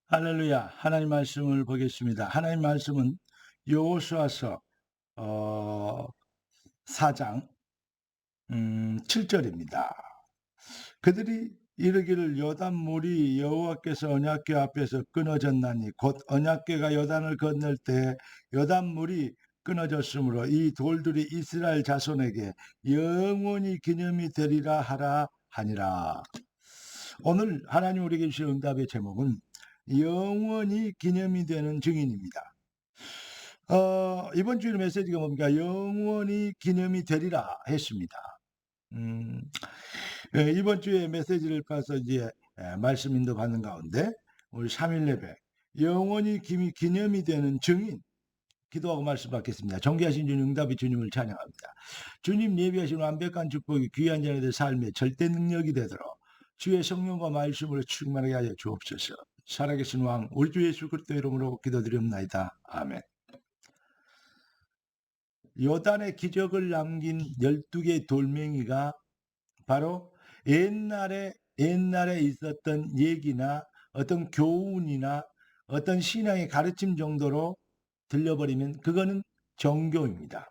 할렐루야. 하나님 말씀을 보겠습니다. 하나님 말씀은 여호수아서 어 4장 7절입니다. 그들이 이르기를 요단물이 여호와께서 언약궤 앞에서 끊어졌나니 곧 언약궤가 요단을 건널 때 요단물이 끊어졌으므로 이 돌들이 이스라엘 자손에게 영원히 기념이 되리라 하라 하니라. 오늘 하나님 우리에게 주신 응답의 제목은 영원히 기념이 되는 증인입니다. 이번 주일 메시지가 뭡니까? 영원히 기념이 되리라 했습니다. 음, 이번 주에 메시지를 봐서 이제 말씀 인도 받는 가운데 우리 3일 예배 영원히 기념이 되는 증인 기도하고 말씀 받겠습니다. 존귀하신 주님, 응답의 주님을 찬양합니다. 주님 예비하신 완벽한 축복이 귀한 자녀들 삶의 절대 능력이 되도록 주의 성령과 말씀으로 충만하게 하여 주옵소서. 살아계신 왕 우리 주 예수 그리스도 이름으로 기도드립니다. 아멘. 요단의 기적을 남긴 12개 돌멩이가 바로 옛날에 있었던 얘기나 어떤 교훈이나 어떤 신앙의 가르침 정도로 들려버리면 그거는 종교입니다.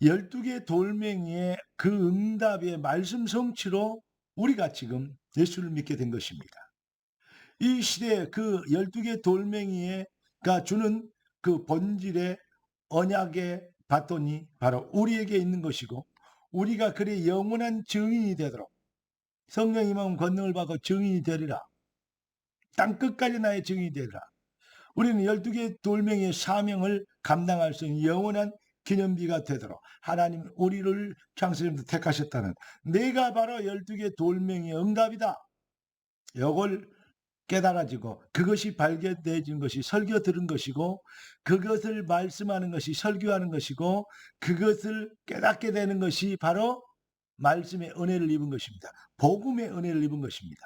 12개 돌멩이의 그 응답의 말씀 성취로 우리가 지금 예수를 믿게 된 것입니다. 이 시대에 그 12개 돌멩이가 주는 그 본질의 언약의 바톤이 바로 우리에게 있는 것이고 우리가 그의 영원한 증인이 되도록 성령 임하면 권능을 받고 증인이 되리라. 땅끝까지 나의 증인이 되리라. 우리는 12개 돌멩이의 사명을 감당할 수 있는 영원한 기념비가 되도록 하나님 우리를 창세전부터 택하셨다는 내가 바로 12개 돌멩이의 응답이다. 이걸 깨달아지고 그것이 발견되어진 것이 설교 들은 것이고 그것을 말씀하는 것이 설교하는 것이고 그것을 깨닫게 되는 것이 바로 말씀의 은혜를 입은 것입니다. 복음의 은혜를 입은 것입니다.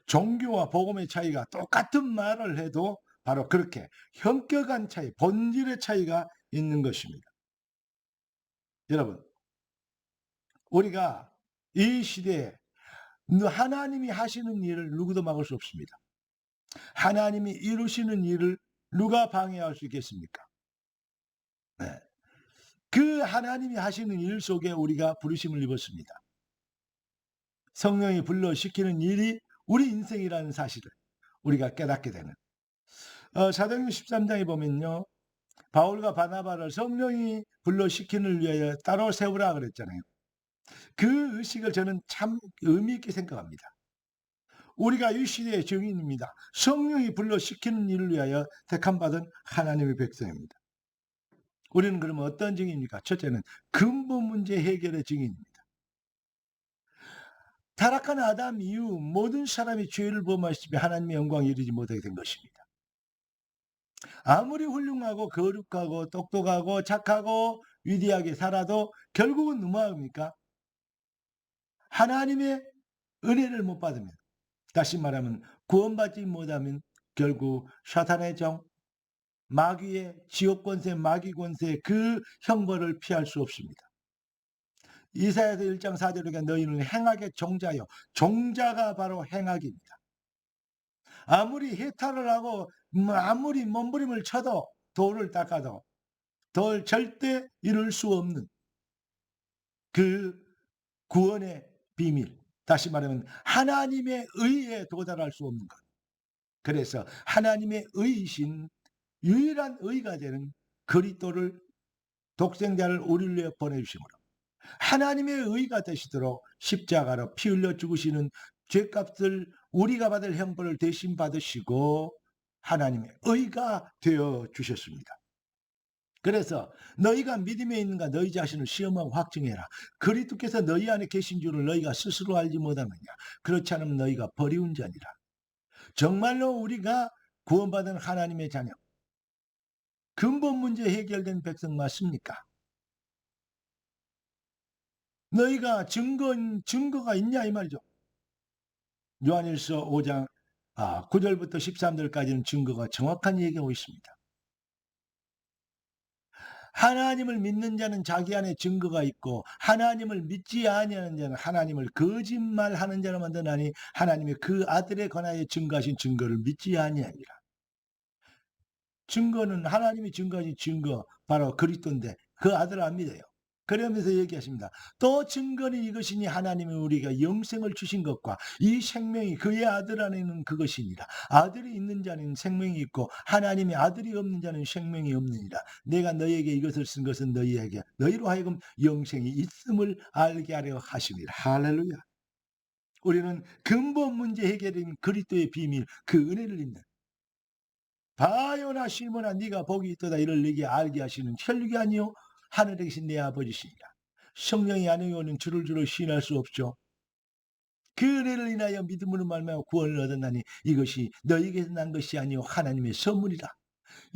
종교와 복음의 차이가 똑같은 말을 해도 바로 그렇게 현격한 차이, 본질의 차이가 있는 것입니다. 여러분, 우리가 이 시대에 하나님이 하시는 일을 누구도 막을 수 없습니다. 하나님이 이루시는 일을 누가 방해할 수 있겠습니까? 네. 그 하나님이 하시는 일 속에 우리가 부르심을 입었습니다. 성령이 불러시키는 일이 우리 인생이라는 사실을 우리가 깨닫게 되는 사도행전 13장에 보면요. 바울과 바나바를 성령이 불러시키는 위하여 따로 세우라 그랬잖아요. 그 의식을 저는 참 의미 있게 생각합니다. 우리가 이 시대의 증인입니다. 성령이 불러시키는 일을 위하여 택함받은 하나님의 백성입니다. 우리는 그러면 어떤 증인입니까? 첫째는 근본 문제 해결의 증인입니다. 타락한 아담 이후 모든 사람이 죄를 범하시며 하나님의 영광에 이르지 못하게 된 것입니다. 아무리 훌륭하고 거룩하고 똑똑하고 착하고 위대하게 살아도 결국은 누구입니까? 하나님의 은혜를 못 받으면, 다시 말하면 구원받지 못하면 결국 사탄의 정, 마귀의 지옥 권세, 마귀 권세 그 형벌을 피할 수 없습니다. 이사야서 1장 4절에 너희는 행악의 종자요. 종자가 바로 행악입니다. 아무리 해탈을 하고 아무리 몸부림을 쳐도 돌을 닦아도 돌 절대 이룰 수 없는 그 구원의 비밀. 다시 말하면 하나님의 의에 도달할 수 없는 것. 그래서 하나님의 의이신 유일한 의가 되는 그리스도를 독생자를 우리를 위해 보내주심으로 하나님의 의가 되시도록 십자가로 피 흘려 죽으시는 죄값을 우리가 받을 형벌을 대신 받으시고 하나님의 의가 되어 주셨습니다. 그래서 너희가 믿음에 있는가 너희 자신을 시험하고 확증해라. 그리스도께서 너희 안에 계신 줄을 너희가 스스로 알지 못하느냐. 그렇지 않으면 너희가 버리운 자니라. 정말로 우리가 구원받은 하나님의 자녀, 근본 문제 해결된 백성 맞습니까? 너희가 증거가 있냐 이 말이죠. 요한일서 5장 9절부터 13절까지는 증거가 정확한 얘기하고 있습니다. 하나님을 믿는 자는 자기 안에 증거가 있고 하나님을 믿지 아니하는 자는 하나님을 거짓말하는 자로 만드나니 하나님이 그 아들에 관하여 증거하신 증거를 믿지 아니하니라. 증거는 하나님이 증거하신 증거 바로 그리스도인데 그 아들을 안 믿어요. 그러면서 얘기하십니다. 또 증거는 이것이니 하나님이 우리가 영생을 주신 것과 이 생명이 그의 아들 안에 있는 그것이니라. 아들이 있는 자는 생명이 있고 하나님의 아들이 없는 자는 생명이 없느니라. 내가 너희에게 이것을 쓴 것은 너희에게 너희로 하여금 영생이 있음을 알게 하려 하심이라. 할렐루야. 우리는 근본 문제 해결인 그리스도의 비밀, 그 은혜를 입는 바요나 시몬아 네가 복이 있도다 이를 네게 알게 하시는 혈육이 아니요 하늘에 계신 내 아버지시니라. 성령이 안에 오는 주를 시인할 수 없죠. 그 은혜를 인하여 믿음으로 말미암아 구원을 얻었나니 이것이 너희에게서 난 것이 아니요 하나님의 선물이라.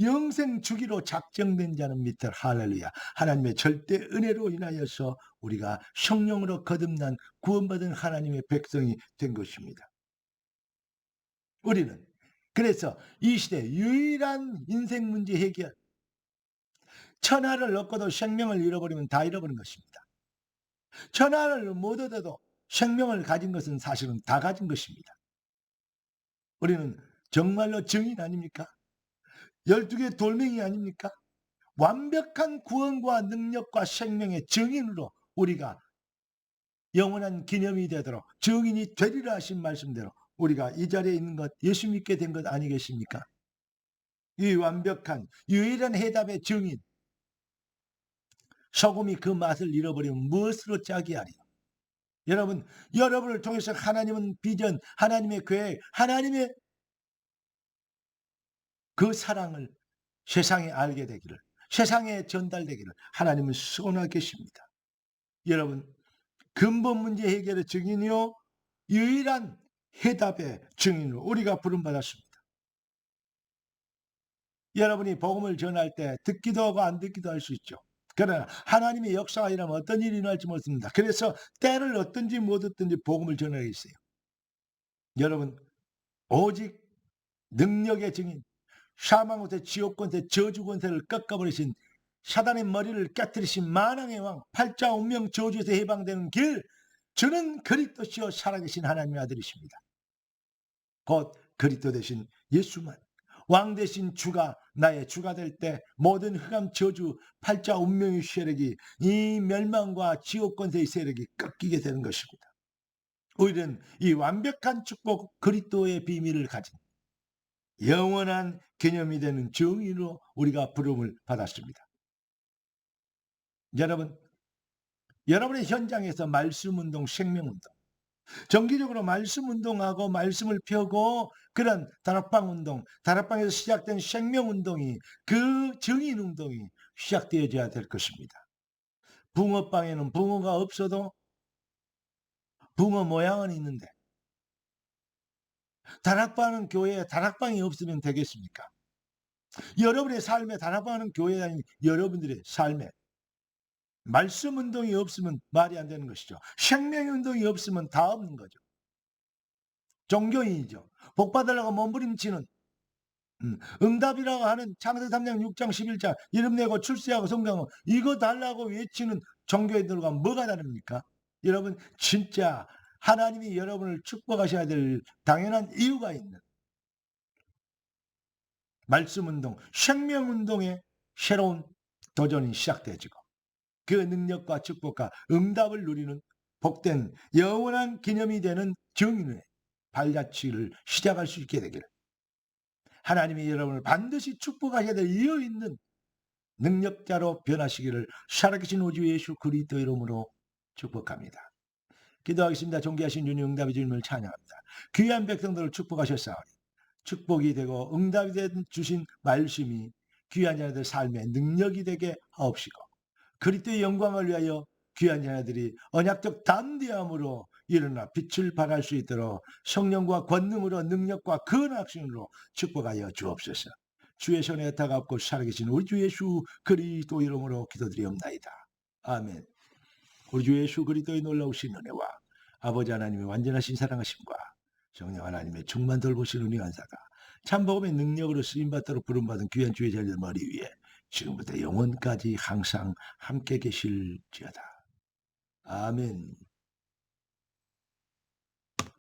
영생 주기로 작정된 자는 믿들. 할렐루야. 하나님의 절대 은혜로 인하여서 우리가 성령으로 거듭난 구원받은 하나님의 백성이 된 것입니다. 우리는 그래서 이 시대 유일한 인생 문제 해결, 천하를 얻고도 생명을 잃어버리면 다 잃어버린 것입니다. 천하를 못 얻어도 생명을 가진 것은 사실은 다 가진 것입니다. 우리는 정말로 증인 아닙니까? 12개 돌멩이 아닙니까? 완벽한 구원과 능력과 생명의 증인으로 우리가 영원한 기념이 되도록 증인이 되리라 하신 말씀대로 우리가 이 자리에 있는 것, 예수 믿게 된 것 아니겠습니까? 이 완벽한 유일한 해답의 증인, 소금이 그 맛을 잃어버리면 무엇으로 짜게 하리요? 여러분, 여러분을 통해서 하나님은 비전, 하나님의 계획, 하나님의 그 사랑을 세상에 알게 되기를, 세상에 전달되기를 하나님은 소원하고 계십니다. 여러분, 근본 문제 해결의 증인이요, 유일한 해답의 증인으로 우리가 부름받았습니다. 여러분이 복음을 전할 때 듣기도 하고 안 듣기도 할 수 있죠. 그러나 하나님의 역사가 일어나면 어떤 일이 일어날지 모릅니다. 그래서 때를 얻든지 못 얻든지 복음을 전하고 있어요. 여러분, 오직 능력의 증인, 사망 권세, 지옥 권세, 저주 권세를 꺾어버리신 사단의 머리를 깨뜨리신 만왕의 왕, 팔자 운명 저주에서 해방되는 길, 저는 그리스도시요 살아계신 하나님의 아들이십니다. 곧 그리스도 되신 예수만, 왕 되신 주가 나의 주가 될 때 모든 흑암 저주, 팔자 운명의 세력이, 이 멸망과 지옥 권세의 세력이 꺾이게 되는 것입니다. 우리는 이 완벽한 축복 그리스도의 비밀을 가진 영원한 개념이 되는 증인으로 우리가 부름을 받았습니다. 여러분, 여러분의 현장에서 말씀운동, 생명운동, 정기적으로 말씀운동하고 말씀을 펴고 그런 다락방운동, 다락방에서 시작된 생명운동이 그 증인운동이 시작되어져야 될 것입니다. 붕어빵에는 붕어가 없어도 붕어 모양은 있는데 다락방은 교회에 다락방이 없으면 되겠습니까? 여러분의 삶에 다락방은 교회가 아닌 여러분들의 삶에 말씀 운동이 없으면 말이 안 되는 것이죠. 생명 운동이 없으면 다 없는 거죠. 종교인이죠. 복 받으려고 몸부림치는 응답이라고 하는 창세기 3장 6장 11장 이름 내고 출세하고 성장하고 이거 달라고 외치는 종교인들과 뭐가 다릅니까? 여러분 진짜 하나님이 여러분을 축복하셔야 될 당연한 이유가 있는 말씀운동, 생명운동의 새로운 도전이 시작되어지고 그 능력과 축복과 응답을 누리는 복된 영원한 기념이 되는 증인의 발자취를 시작할 수 있게 되기를 하나님이 여러분을 반드시 축복하셔야 될 이유 있는 능력자로 변하시기를 살아계신 우주 예수 그리스도 이름으로 축복합니다. 기도하겠습니다. 존귀하신 주님 응답의 주님을 찬양합니다. 귀한 백성들을 축복하셨사오니 축복이 되고 응답이 된 주신 말씀이 귀한 자녀들 삶의 능력이 되게 하옵시고 그리스도의 영광을 위하여 귀한 자녀들이 언약적 담대함으로 일어나 빛을 발할 수 있도록 성령과 권능으로 능력과 근학심으로 축복하여 주옵소서. 주의 손에 다가옵고 살아계신 우리 주 예수 그리스도 이름으로 기도드리옵나이다. 아멘. 우리 주 예수 그리스도의 놀라우신 은혜와 아버지 하나님의 완전하신 사랑하심과 성령 하나님의 충만 돌보신 은혜 은사가 참복음의 능력으로 쓰임받도록 부름받은 귀한 주의 자녀들 머리 위에 지금부터 영원까지 항상 함께 계실지어다. 아멘.